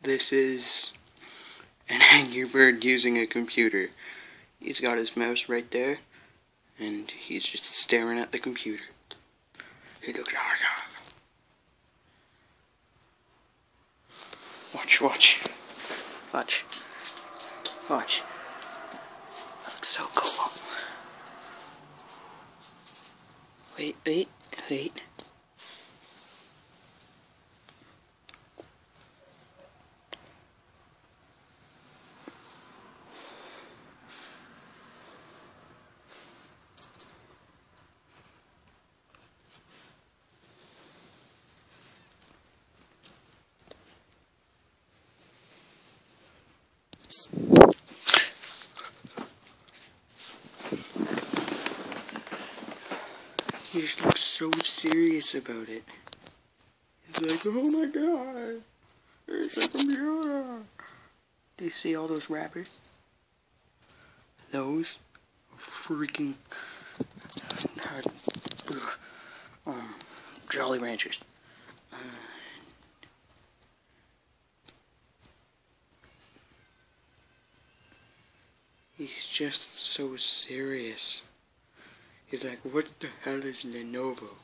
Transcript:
This is an Angry Bird using a computer. He's got his mouse right there, and he's just staring at the computer. He looks awesome. Watch, watch. Watch. Watch. Looks so cool. Wait, wait, wait. He just looks so serious about it. He's like, oh my god, it's a computer. Do you see all those wrappers? Those are freaking Jolly Ranchers. He's just so serious. He's like, what the hell is Lenovo?